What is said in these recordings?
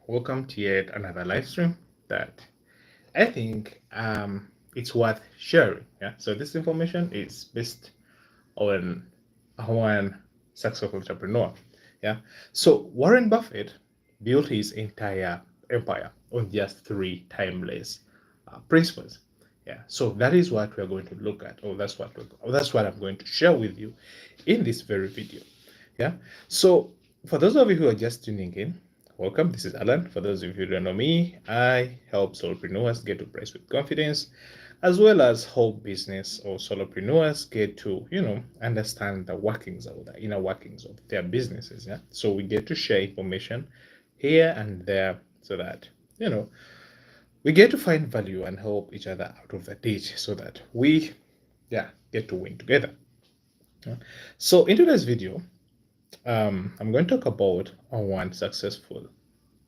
welcome to yet another live stream that I think it's worth sharing. Yeah, so this information is based on one successful entrepreneur. Yeah, so Warren Buffett built his entire empire on just three timeless principles. Yeah, so that is what we're going to look at, or that's what I'm going to share with you in this very video. Yeah, so for those of you who are just tuning in, welcome. This is Alan. For those of you who don't know me, I help solopreneurs get to price with confidence, as well as help business or solopreneurs get to, understand the workings of the inner workings of their businesses. Yeah. So we get to share information here and there so that, we get to find value and help each other out of the ditch so that we, get to win together. Yeah. So in today's video, I'm going to talk about one successful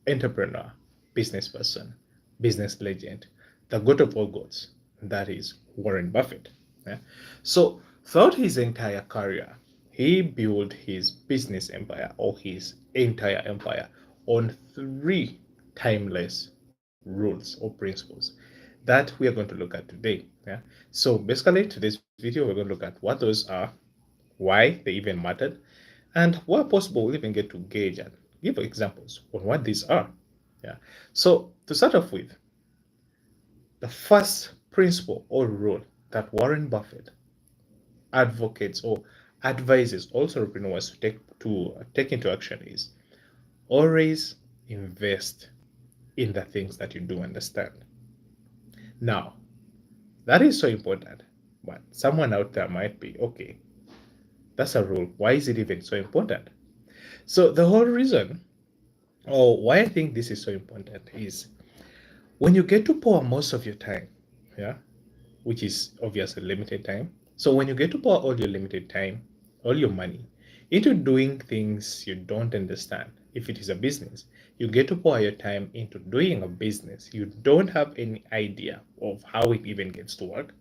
entrepreneur, business person, business legend, the god of all gods, that is Warren Buffett. Yeah? So, throughout his entire career, he built his business empire or his entire empire on three timeless rules or principles that we are going to look at today. Yeah. So basically, today's video we're going to look at what those are, why they even mattered, and where possible, we'll even get to gauge and give examples on what these are. Yeah. So to start off with, the first principle or rule that Warren Buffett advocates or advises all entrepreneurs to take into action is always invest in the things that you do understand. Now, that is so important, but someone out there might be, okay, that's a rule. Why is it even so important? So the whole reason, or why I think this is so important, is when you get to pour most of your time, yeah, which is obviously limited time. So when you get to pour all your limited time, all your money into doing things you don't understand, if it is a business, you get to pour your time into doing a business you don't have any idea of how it even gets to work.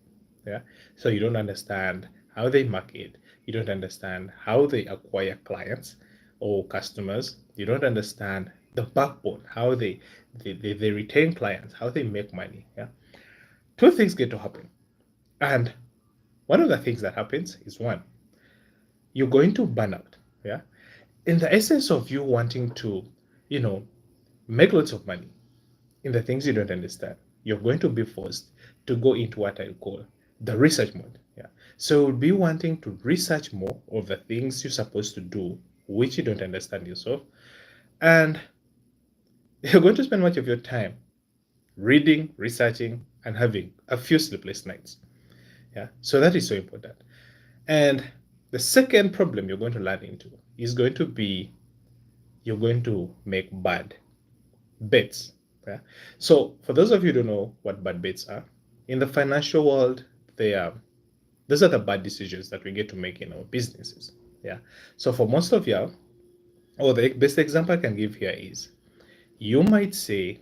Yeah. So you don't understand how they market, you don't understand how they acquire clients or customers, you don't understand the backbone, how they retain clients, how they make money. Yeah. Two things get to happen. And one of the things that happens is one, you're going to burn out. Yeah. In the essence of you wanting to, you know, make lots of money in the things you don't understand, you're going to be forced to go into what I call the research mode. Yeah. So you'll be wanting to research more of the things you're supposed to do, which you don't understand yourself. And you're going to spend much of your time reading, researching, and having a few sleepless nights. Yeah. So that is so important. And the second problem you're going to land into is going to be you're going to make bad bets. Yeah. So for those of you who don't know what bad bets are, in the financial world, they are those are the bad decisions that we get to make in our businesses. Yeah. So for most of you, or the best example I can give here is you might say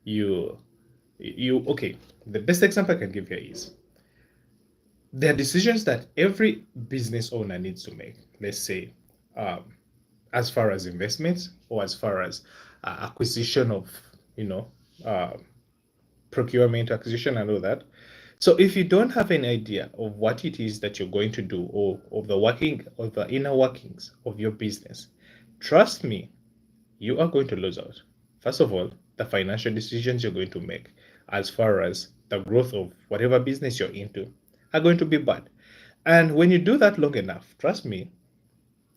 you okay, the best example I can give here is there are decisions that every business owner needs to make. Let's say, um, as far as investments or as far as acquisition of, you know, uh, procurement, acquisition, and all that. So if you don't have an idea of what it is that you're going to do or of the inner workings of your business, trust me, you are going to lose out. First of all, the financial decisions you're going to make as far as the growth of whatever business you're into are going to be bad. And when you do that long enough, trust me,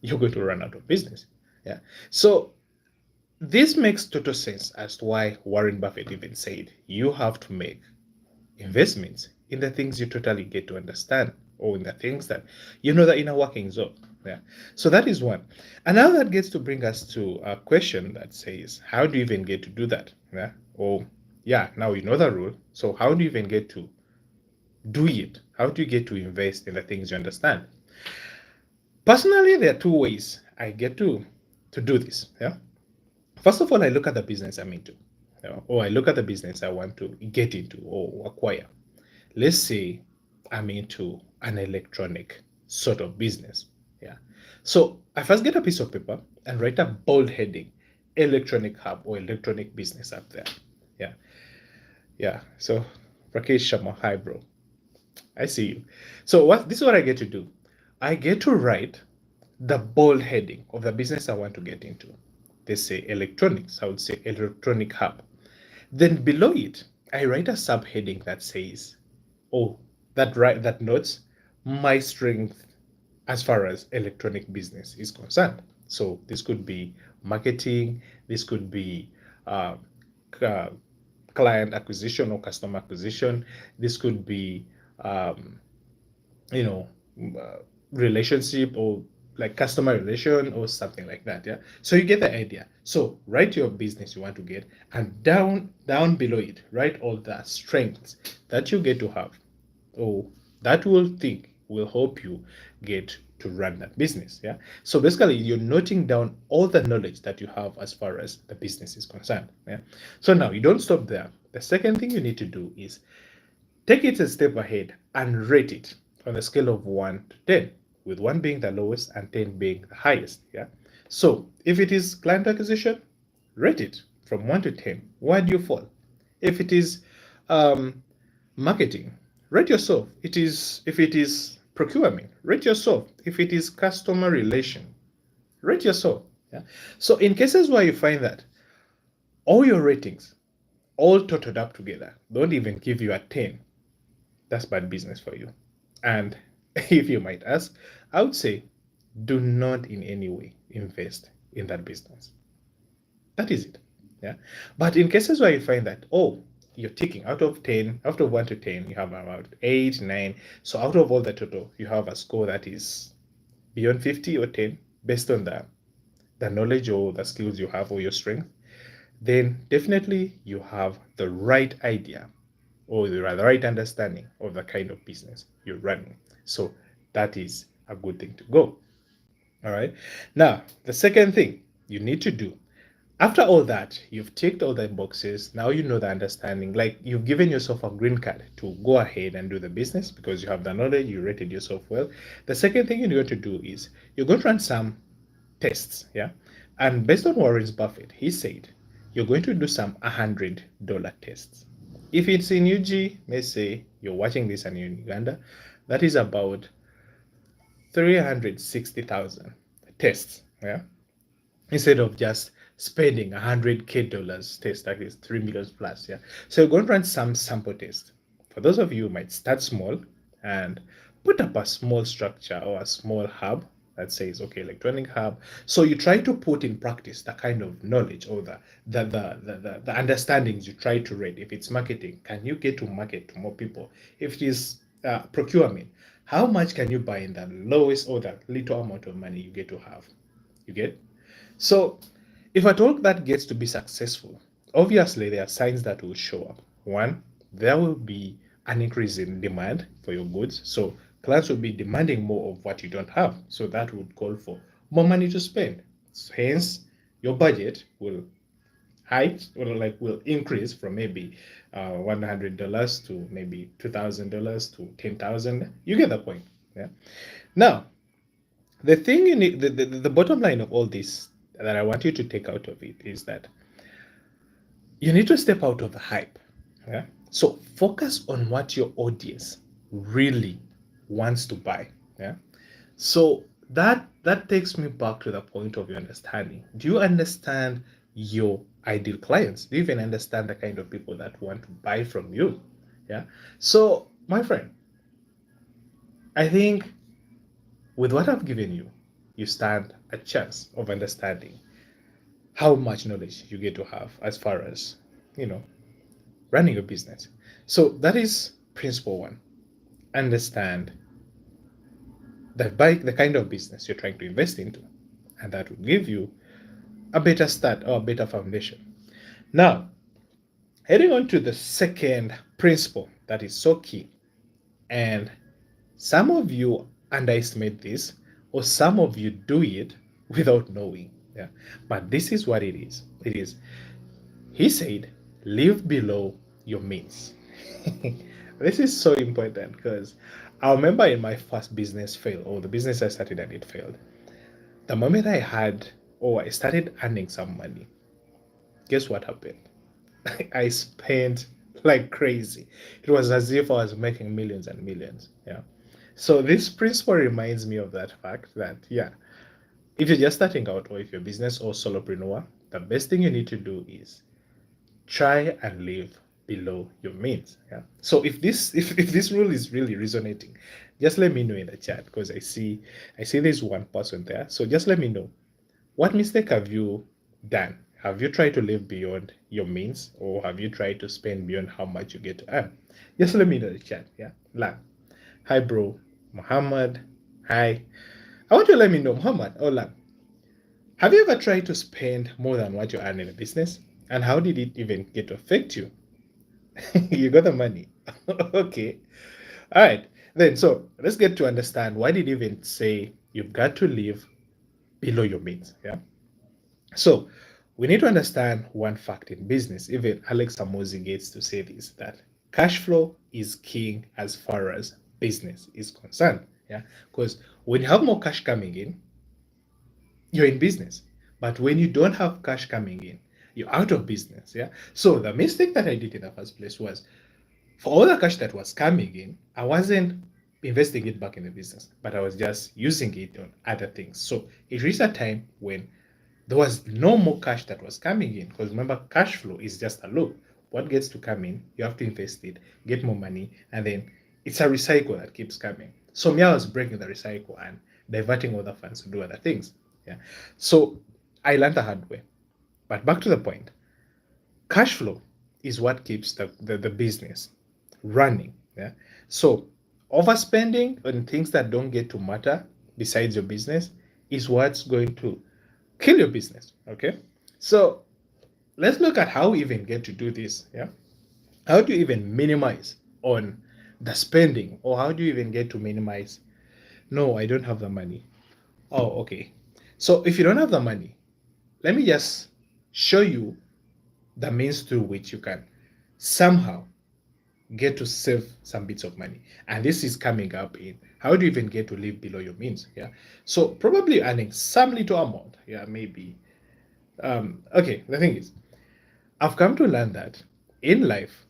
you're going to run out of business. Yeah. So this makes total sense as to why Warren Buffett even said you have to make investments in the things you totally get to understand or in the things that you know the inner workings of. Yeah. So that is one. And now that gets to bring us to a question that says, how do you even get to do that? Yeah. Or yeah, now you know the rule. So how do you even get to do it? How do you get to invest in the things you understand? Personally, there are two ways I get to do this. Yeah. First of all, I look at the business I'm into, or I look at the business I want to get into or acquire. Let's say I'm into an electronic sort of business. Yeah. So I first get a piece of paper and write a bold heading. electronic hub or electronic business up there. Yeah. Yeah. So Rakesh Sharma, hi bro. I see you. So this is what I get to do. I get to write the bold heading of the business I want to get into. They say electronics. I would say electronic hub. Then below it, I write a subheading that says, oh, that notes my strength as far as electronic business is concerned. So this could be marketing, this could be uh, uh, client acquisition or customer acquisition, this could be um, you know uh, relationship or like customer relation or something like that. Yeah, so you get the idea. So write your business you want to get, and down below it write all the strengths that you get to have, or that will help you get to run that business. Yeah, so basically you're noting down all the knowledge that you have as far as the business is concerned. Yeah, so now you don't stop there. The second thing you need to do is take it a step ahead and rate it on a scale of 1 to 10, with 1 being the lowest and 10 being the highest. Yeah. So if it is client acquisition, rate it from 1 to 10. Where do you fall? If it is um, marketing, rate yourself. If it is procurement, rate yourself. If it is customer relation, rate yourself. Yeah. So in cases where you find that all your ratings all totaled up together don't even give you a 10, that's bad business for you. And if you might ask, I would say do not in any way invest in that business. That is it. Yeah. But in cases where you find that, oh, you're ticking out of 10, out of 1 to 10, you have about 8, 9. So out of all the total, you have a score that is beyond 50 or 10 based on the knowledge or the skills you have or your strength, then definitely you have the right idea or the right understanding of the kind of business you're running. So that is a good thing to go. All right. Now, the second thing you need to do after all that, you've ticked all the boxes. Now you know the understanding. Like you've given yourself a green card to go ahead and do the business because you have the knowledge, you rated yourself well. The second thing you're going to do is you're going to run some tests. Yeah. And based on Warren Buffett, he said you're going to do some $100 tests. If it's in UG, let's say you're watching this and you're in Uganda, that is about 360,000 tests. Yeah. Instead of just spending $100K test, that is 3 million plus. Yeah. So you're going to run some sample test. For those of you who might start small and put up a small structure or a small hub that says, okay, electronic hub. So you try to put in practice the kind of knowledge or the understandings you try to read. If it's marketing, can you get to market to more people? If it is procurement, how much can you buy in the lowest or the little amount of money you get to have? You get? So if at all that gets to be successful, obviously there are signs that will show up. One, there will be an increase in demand for your goods. So clients will be demanding more of what you don't have. So that would call for more money to spend. Hence, your budget will will increase from maybe $100 to maybe $2,000 to 10,000. You get the point. Yeah. Now, the thing you need, the bottom line of all this that I want you to take out of it is that you need to step out of the hype. Yeah. So focus on what your audience really wants to buy. Yeah. So that takes me back to the point of your understanding. Do you understand your ideal clients? Do you even understand the kind of people that want to buy from you? Yeah. So my friend, I think with what I've given you, you stand a chance of understanding how much knowledge you get to have as far as, running a business. So that is principle one. Understand the kind of business you're trying to invest into, and that will give you a better start or a better foundation. Now, heading on to the second principle that is so key, and some of you underestimate this, or some of you do it without knowing. Yeah, but this is what it is. It is, he said, live below your means. This is so important because I remember in my first business fail, or the business I started and it failed. The moment I started earning some money, Guess what happened? I spent like crazy. It was as if I was making millions and millions. Yeah. So this principle reminds me of that fact that, yeah, if you're just starting out or if you're a business or solopreneur, the best thing you need to do is try and live below your means. Yeah. So if this rule is really resonating, just let me know in the chat because I see there's one person there. So just let me know, what mistake have you done? Have you tried to live beyond your means, or have you tried to spend beyond how much you get to earn? Just let me know in the chat. Yeah. Lan. Hi bro. Muhammad. Hi. I want you to let me know, Muhammad or Lan. Have you ever tried to spend more than what you earn in a business? And how did it even get to affect you? You got the money. Okay. All right. Then, so let's get to understand why did it even say you've got to live below your means. Yeah. So we need to understand one fact in business. Even Alex Amosi gets to say this, that cash flow is king as far as business is concerned. Yeah. Because when you have more cash coming in, you're in business. But when you don't have cash coming in, you're out of business. Yeah. So the mistake that I did in the first place was, for all the cash that was coming in, I wasn't investing it back in the business, but I was just using it on other things. So it reached a time when there was no more cash that was coming in, because remember, cash flow is just a loop. What gets to come in, you have to invest it, get more money, and then it's a recycle that keeps coming. So me, I was breaking the recycle and diverting other funds to do other things. Yeah. So I learned the hard way. But back to the point, cash flow is what keeps the business running. Yeah. So overspending on things that don't get to matter besides your business is what's going to kill your business. Okay. So let's look at how we even get to do this. Yeah. How do you even minimize on the spending, or how do you even get to minimize? No, I don't have the money. Oh, okay. So if you don't have the money, let me just show you the means through which you can somehow get to save some bits of money. And this is coming up in how do you even get to live below your means? Yeah. So probably earning some little amount. Yeah, maybe. Okay, the thing is, I've come to learn that in life,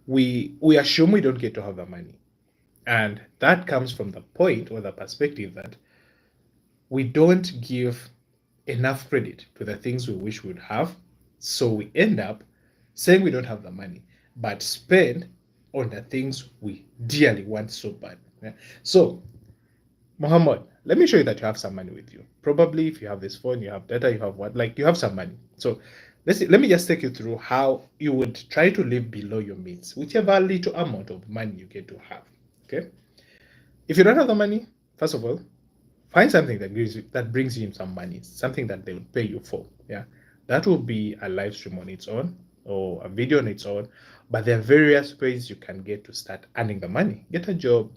we assume we don't get to have the money. And that comes from the point or the perspective that we don't give enough credit to the things we wish we would have. So we end up saying we don't have the money, but spend on the things we dearly want so bad. Yeah? So, Muhammad, let me show you that you have some money with you. Probably if you have this phone, you have data, you have what? Like you have some money. So let me just take you through how you would try to live below your means, whichever little amount of money you get to have. Okay. If you don't have the money, first of all, find something that brings you in some money, something that they would pay you for. Yeah, that will be a live stream on its own or a video on its own. But there are various ways you can get to start earning the money. Get a job,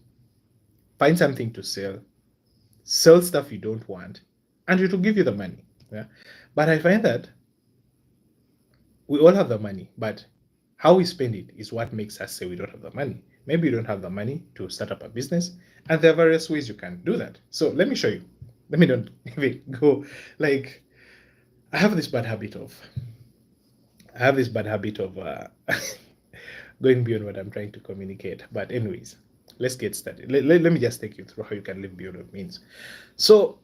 find something to sell stuff you don't want, and it will give you the money. Yeah, but I find that we all have the money, but how we spend it is what makes us say we don't have the money. Maybe you don't have the money to start up a business, and there are various ways you can do that. So let me show you. Let me don't even go like I have this bad habit of going beyond what I'm trying to communicate. But anyways, let's get started. Let me just take you through how you can live beyond what means. So,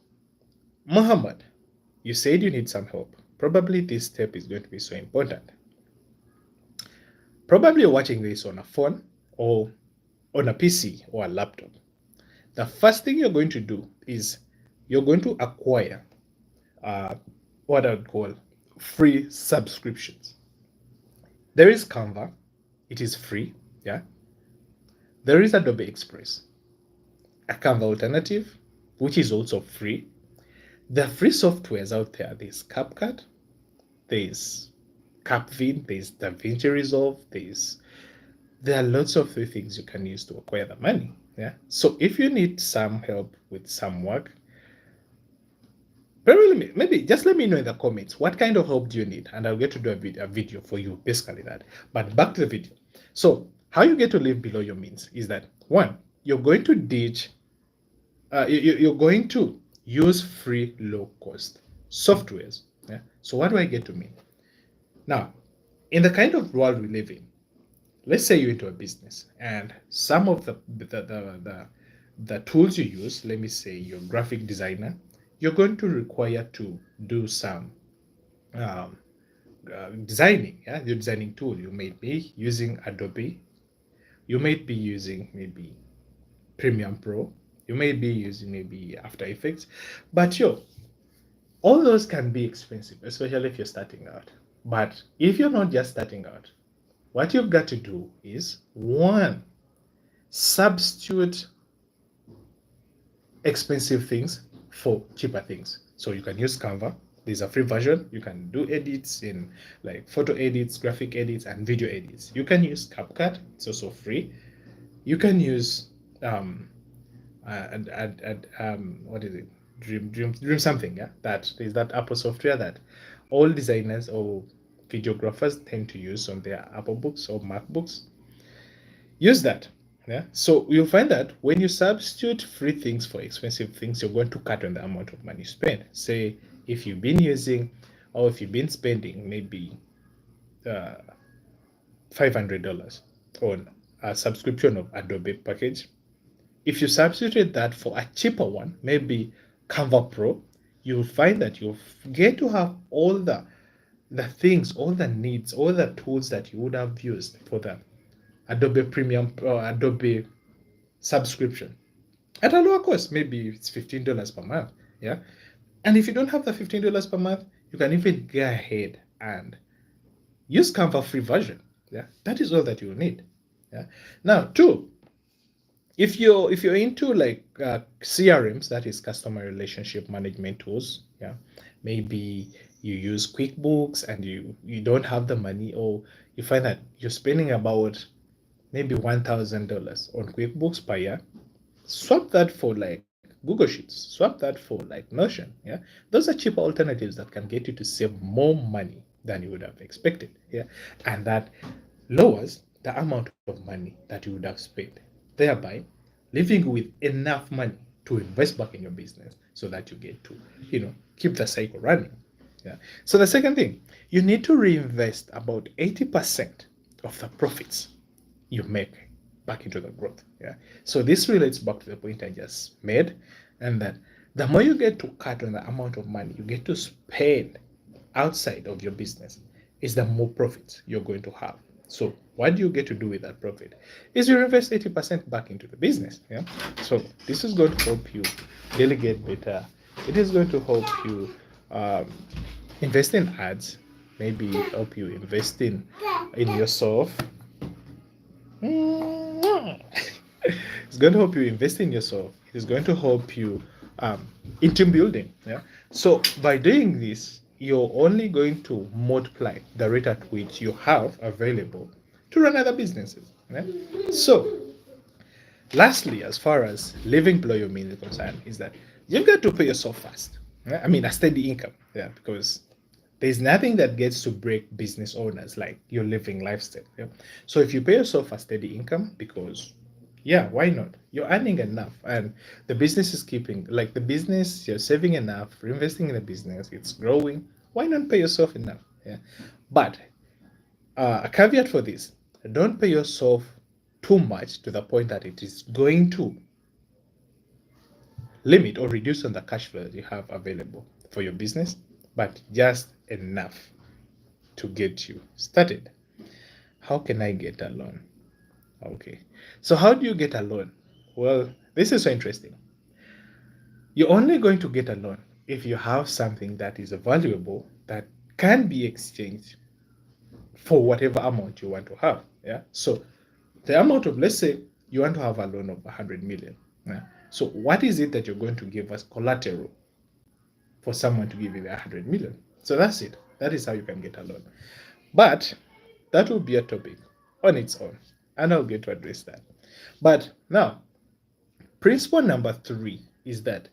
Muhammad, you said you need some help. Probably this step is going to be so important. Probably you're watching this on a phone or on a PC or a laptop. The first thing you're going to do is you're going to acquire what I would call free subscriptions. There is Canva, it is free. Yeah. There is Adobe Express, a Canva alternative, which is also free. There are free softwares out there. There's CapCut, there's CapVin, there's DaVinci Resolve, there are lots of free things you can use to acquire the money. Yeah. So if you need some help with some work, maybe just let me know in the comments what kind of help do you need, and I'll get to do a video for you, basically that. But back to the video. So how you get to live below your means is that, one, you're going to ditch, you're going to use free low cost softwares. Yeah. So what do I get to mean? Now, in the kind of world we live in, let's say you're into a business and some of the tools you use, let me say you're a graphic designer, you're going to require to do some um, designing. Yeah, you're designing tool. You may be using Adobe. You may be using maybe Premium Pro. You may be using maybe After Effects, but all those can be expensive, especially if you're starting out. But if you're not just starting out, what you've got to do is one, substitute expensive things for cheaper things. So you can use Canva. There's a free version. You can do edits in like photo edits, graphic edits, and video edits. You can use CapCut. It's also free. You can use what is it? Dream something. Yeah, that is that Apple software that all designers or videographers tend to use on their Apple books or MacBooks. Use that. Yeah. So you'll find that when you substitute free things for expensive things, you're going to cut on the amount of money spent. Say if you've been using or if you've been spending maybe uh, $500 on a subscription of Adobe package, if you substitute that for a cheaper one, maybe Canva Pro, you'll find that you'll get to have all the things, all the needs, all the tools that you would have used for the Adobe Premium or Adobe subscription at a lower cost. Maybe it's $15 per month. Yeah. And if you don't have the $15 per month, you can even go ahead and use Canva free version. Yeah. That is all that you need. Yeah. Now, two, if you're into like CRMs, that is customer relationship management tools, yeah, maybe you use QuickBooks and you don't have the money, or you find that you're spending about maybe $1,000 on QuickBooks per year, swap that for like Google Sheets, swap that for like Notion. Yeah, those are cheaper alternatives that can get you to save more money than you would have expected. Yeah, and that lowers the amount of money that you would have spent, thereby leaving you with enough money to invest back in your business so that you get to, keep the cycle running. Yeah. So the second thing, you need to reinvest about 80% of the profits you make back into the growth. Yeah. So this relates back to the point I just made, and that the more you get to cut on the amount of money you get to spend outside of your business, is the more profits you're going to have. So what do you get to do with that profit? Is you invest 80% back into the business. Yeah. So this is going to help you delegate better. It is going to help you invest in ads, maybe help you invest in yourself. It's going to help you invest in yourself. It is going to help you in team building. Yeah. So by doing this, you're only going to multiply the rate at which you have available to run other businesses. Yeah? So lastly, as far as living below your means is concerned, is that you've got to pay yourself first. Yeah? I mean, a steady income. Yeah, because there's nothing that gets to break business owners like your living lifestyle. Yeah? So if you pay yourself a steady income, because yeah, why not? You're earning enough, and the business is keeping, like the business, you're saving enough, reinvesting in the business, it's growing. Why not pay yourself enough? Yeah, but a caveat for this: don't pay yourself too much to the point that it is going to limit or reduce on the cash flow that you have available for your business, but just enough to get you started. How can I get a loan? Okay, so how do you get a loan? Well, this is so interesting. You're only going to get a loan if you have something that is valuable that can be exchanged for whatever amount you want to have. Yeah. So the amount of, let's say you want to have a loan of 100 million. Yeah? So what is it that you're going to give as collateral for someone to give you the 100 million? So that's it. That is how you can get a loan. But that will be a topic on its own, and I'll get to address that. But now, principle number 3 is that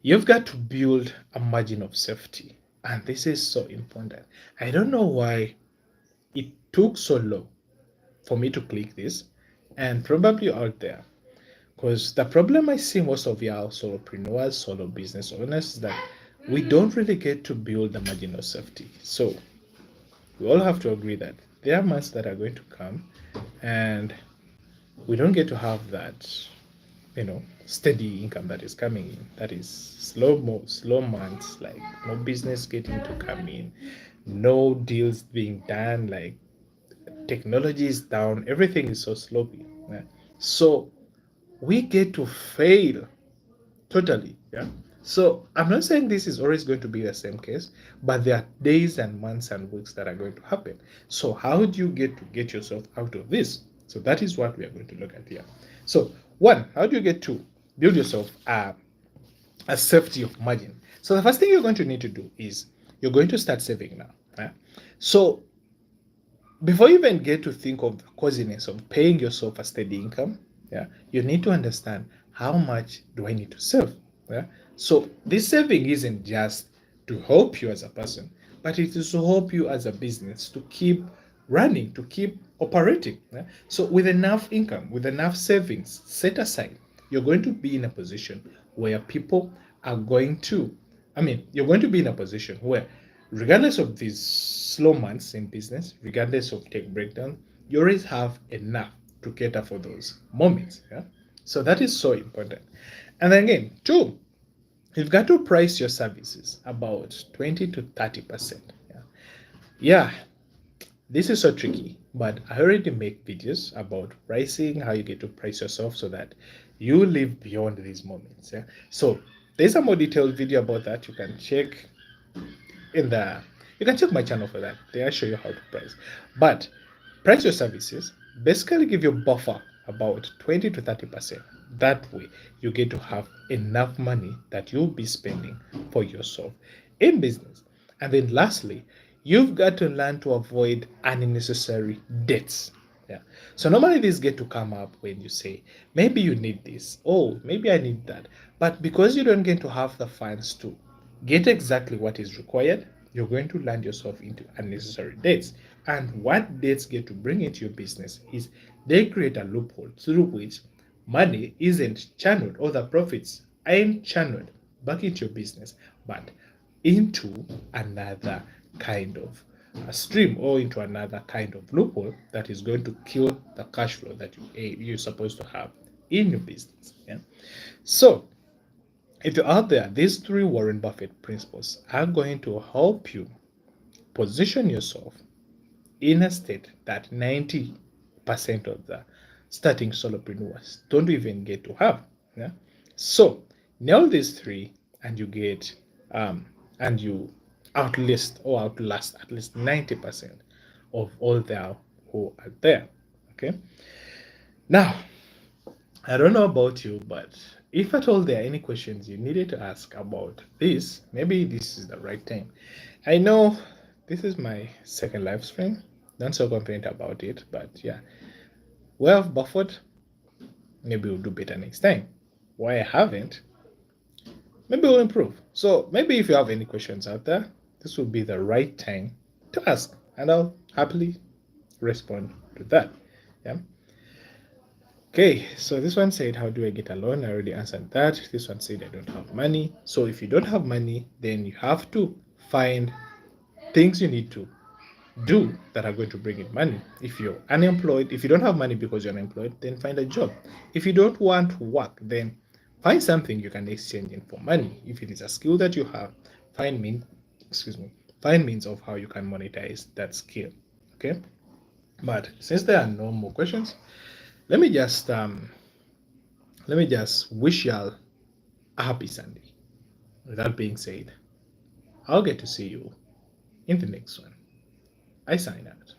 you've got to build a margin of safety. And this is so important. I don't know why it took so long for me to click this, and probably out there. Because the problem I see most of y'all solopreneurs, solo business owners, is that we don't really get to build the margin of safety. So we all have to agree that there are months that are going to come, and we don't get to have that, steady income that is coming in. That is slow months, like no business getting to come in, no deals being done, like technology is down, everything is so sloppy. Yeah? So we get to fail totally. Yeah. So I'm not saying this is always going to be the same case, but there are days and months and weeks that are going to happen. So how do you get to get yourself out of this? So that is what we are going to look at here. So one, how do you get to build yourself a safety of margin? So the first thing you're going to need to do is you're going to start saving now. Yeah? So before you even get to think of the coziness of paying yourself a steady income, yeah, you need to understand how much do I need to save. Yeah? So this saving isn't just to help you as a person, but it is to help you as a business to keep running, to keep operating. Yeah? So with enough income, with enough savings set aside, you're going to be in a position where people are going to, you're going to be in a position where regardless of these slow months in business, regardless of tech breakdown, you always have enough to cater for those moments. Yeah. So that is so important. And then again, two, you've got to price your services about 20 to 30%. Yeah. Yeah. This is so tricky, but I already make videos about pricing, how you get to price yourself so that you live beyond these moments. Yeah. So there's a more detailed video about that you can check in the you can check my channel for that. They I show you how to price. But price your services, basically give you a buffer about 20 to 30%. That way you get to have enough money that you'll be spending for yourself in business. And then lastly, you've got to learn to avoid unnecessary debts. Yeah. So normally these get to come up when you say, maybe you need this, oh, maybe I need that. But because you don't get to have the funds to get exactly what is required, you're going to land yourself into unnecessary debts. And what debts get to bring into your business is they create a loophole through which money isn't channeled, or the profits aren't channeled back into your business, but into another kind of stream, or into another kind of loophole that is going to kill the cash flow that you're supposed to have in your business. Yeah. So if you're out there, these three Warren Buffett principles are going to help you position yourself in a state that 90% of the starting solopreneurs don't even get to have. Yeah? So nail these three and you get and you outlast at least 90% of all there who are there. Okay. Now I don't know about you, but if at all there are any questions you needed to ask about this, maybe this is the right time. I know this is my second live stream. Don't so confident about it, but yeah. Well, Buffett, maybe we'll do better next time. Why I haven't, maybe we'll improve. So maybe if you have any questions out there, this will be the right time to ask, and I'll happily respond to that. Yeah. Okay, so this one said, how do I get a loan? I already answered that. This one said, I don't have money. So if you don't have money, then you have to find things you need to do that are going to bring in money. If you're unemployed, if you don't have money because you're unemployed, then find a job. If you don't want to work, then find something you can exchange in for money. If it is a skill that you have, find means, find means of how you can monetize that skill. Okay. But since there are no more questions, let me just wish y'all a happy Sunday. With that being said, I'll get to see you in the next one. I sign out.